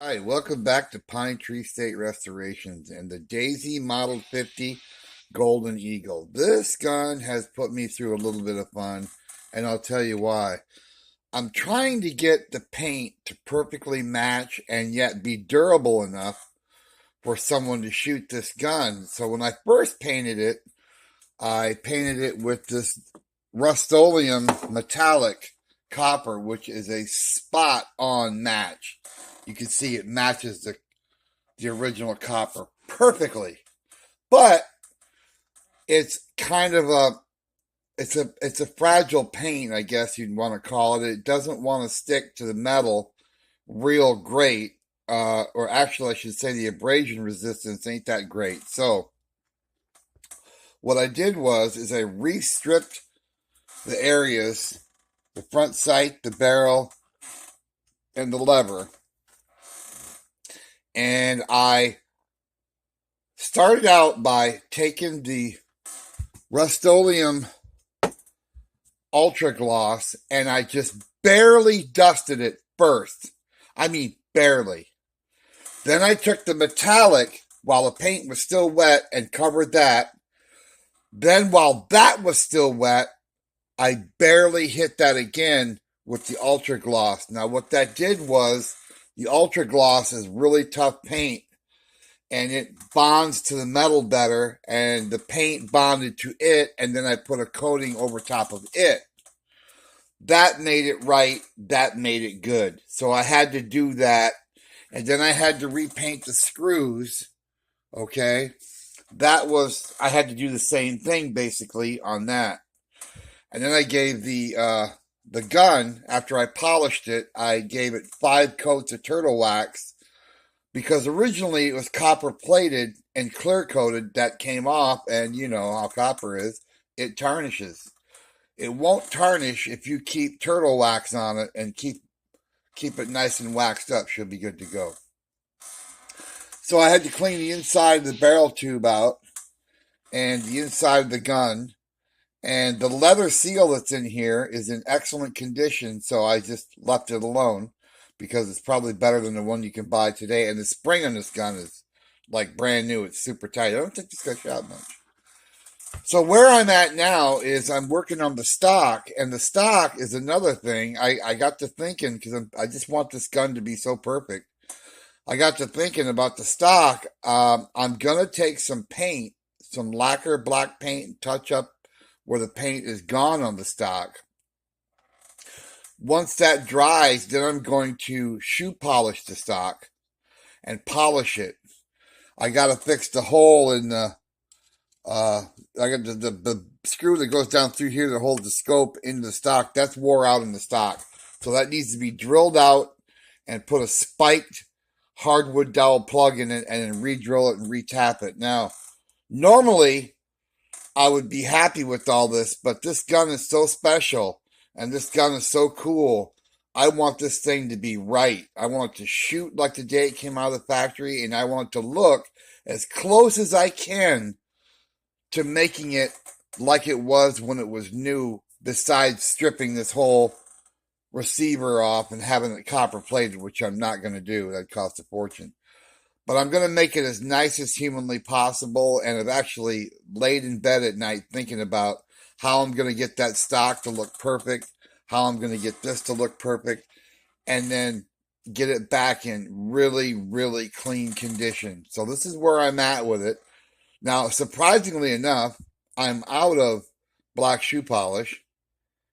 Hi, welcome back to Pine Tree State Restorations and the Daisy Model 50 Golden Eagle. This gun has put me through a little bit of fun, and I'll tell you why. I'm trying to get the paint to perfectly match and yet be durable enough for someone to shoot this gun. So when I first painted it, I painted it with this Rust-Oleum metallic copper, which is a spot-on match. You can see it matches the original copper perfectly. But it's kind of a fragile paint, I guess you'd want to call it. It doesn't want to stick to the metal real great. Or actually I should say the abrasion resistance ain't that great. So what I did is I re-stripped the areas, the front sight, the barrel, and the lever. And I started out by taking the Rust-Oleum Ultra Gloss and I just barely dusted it first. I mean, barely. Then I took the metallic while the paint was still wet and covered that. Then while that was still wet, I barely hit that again with the Ultra Gloss. Now what that did was the Ultra Gloss is really tough paint and it bonds to the metal better, and the paint bonded to it, and then I put a coating over top of it. That made it right. That made it good. So I had to do that, and then I had to repaint the screws. Okay, I had to do the same thing basically on that, and then I gave the gun, after I polished it, I gave it 5 coats of turtle wax, because originally it was copper plated and clear coated. That came off, and you know how copper is, it tarnishes. It won't tarnish if you keep turtle wax on it and keep it nice and waxed up. Should be good to go. So I had to clean the inside of the barrel tube out and the inside of the gun. And the leather seal that's in here is in excellent condition, so I just left it alone because it's probably better than the one you can buy today. And the spring on this gun is like brand new. It's super tight. I don't think this got shot much. So where I'm at now is I'm working on the stock, and the stock is another thing. I got to thinking, because I just want this gun to be so perfect. I got to thinking about the stock. I'm going to take some paint, some lacquer black paint, and touch up where the paint is gone on the stock. Once that dries, then I'm going to shoe polish the stock and polish it. I got to fix the hole in I got the screw that goes down through here that holds the scope into the stock. That's wore out in the stock. So that needs to be drilled out and put a spiked hardwood dowel plug in it and then re-drill it and re-tap it. Now, normally I would be happy with all this, but this gun is so special and this gun is so cool. I want this thing to be right. I want it to shoot like the day it came out of the factory, and I want it to look as close as I can to making it like it was when it was new, besides stripping this whole receiver off and having it copper plated, which I'm not going to do. That costs a fortune. But I'm going to make it as nice as humanly possible, and I've actually laid in bed at night thinking about how I'm going to get that stock to look perfect, how I'm going to get this to look perfect, and then get it back in really, really clean condition. So this is where I'm at with it. Now, surprisingly enough, I'm out of black shoe polish,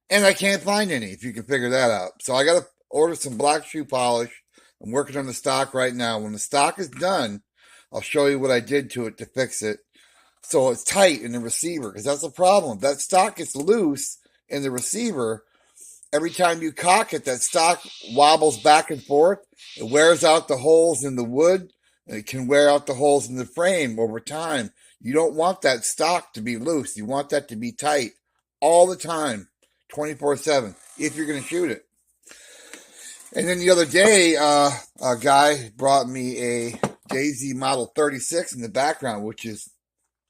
and I can't find any, if you can figure that out. So I got to order some black shoe polish. I'm working on the stock right now. When the stock is done, I'll show you what I did to it to fix it so it's tight in the receiver, because that's the problem. That stock gets loose in the receiver. Every time you cock it, that stock wobbles back and forth. It wears out the holes in the wood, and it can wear out the holes in the frame over time. You don't want that stock to be loose. You want that to be tight all the time, 24/7, if you're going to shoot it. And then the other day, a guy brought me a Daisy Model 36 in the background, which is,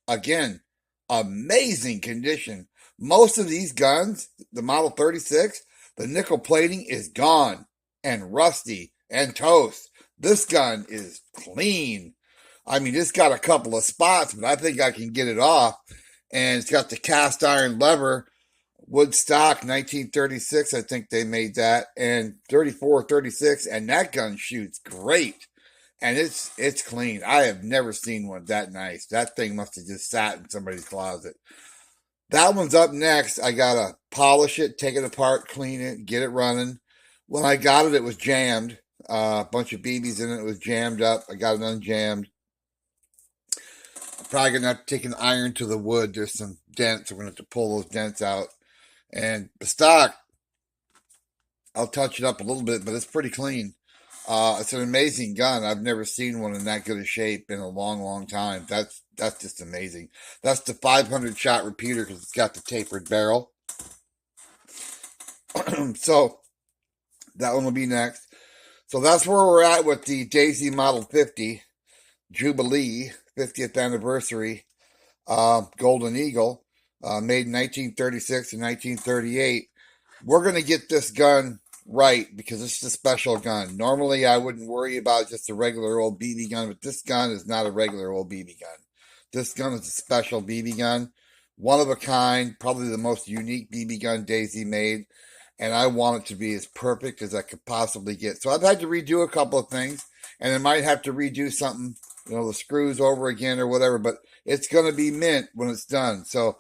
again, amazing condition. Most of these guns, the Model 36, the nickel plating is gone and rusty and toast. This gun is clean. I mean, it's got a couple of spots, but I think I can get it off. And it's got the cast iron lever, Woodstock, 1936. I think they made that, and 34, 36, and that gun shoots great. And it's clean. I have never seen one that nice. That thing must have just sat in somebody's closet. That one's up next. I gotta polish it, take it apart, clean it, get it running. When I got it, it was jammed. A bunch of BBs in it. It was jammed up. I got it unjammed. I'm probably gonna have to take an iron to the wood. There's some dents. We're gonna have to pull those dents out. And the stock, I'll touch it up a little bit, but it's pretty clean. It's an amazing gun. I've never seen one in that good a shape in a long, long time. That's just amazing. That's the 500 shot repeater because it's got the tapered barrel. So that one will be next. So that's where we're at with the Daisy Model 50 Jubilee 50th anniversary Golden Eagle, made in 1936 and 1938. We're going to get this gun right because it's a special gun. Normally, I wouldn't worry about just a regular old BB gun, but this gun is not a regular old BB gun. This gun is a special BB gun, one of a kind, probably the most unique BB gun Daisy made, and I want it to be as perfect as I could possibly get. So I've had to redo a couple of things, and I might have to redo something, the screws over again or whatever, but it's going to be mint when it's done. So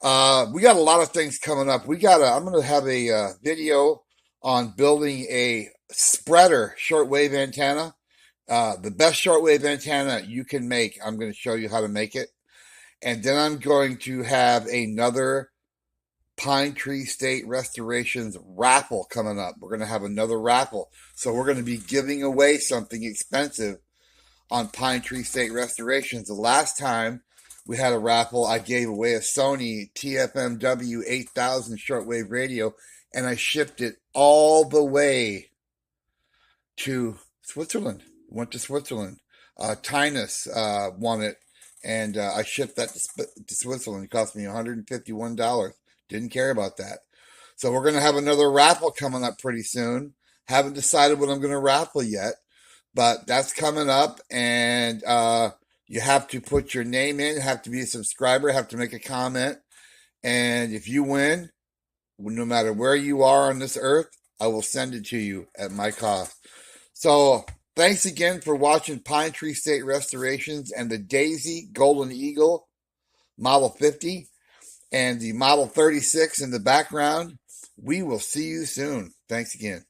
we got a lot of things coming up. I'm going to have a video on building a spreader shortwave antenna. The best shortwave antenna you can make. I'm going to show you how to make it. And then I'm going to have another Pine Tree State Restorations raffle coming up. We're going to have another raffle. So we're going to be giving away something expensive on Pine Tree State Restorations. The last time we had a raffle, I gave away a Sony TFMW 8000 shortwave radio, and I shipped it all the way to Switzerland. Went to Switzerland. Tinus won it, and I shipped that to Switzerland. It cost me $151. Didn't care about that. So we're going to have another raffle coming up pretty soon. Haven't decided what I'm going to raffle yet, but that's coming up, and you have to put your name in, have to be a subscriber, have to make a comment, and if you win, no matter where you are on this earth, I will send it to you at my cost. So thanks again for watching Pine Tree State Restorations and the Daisy Golden Eagle Model 50 and the Model 36 in the background. We will see you soon. Thanks again.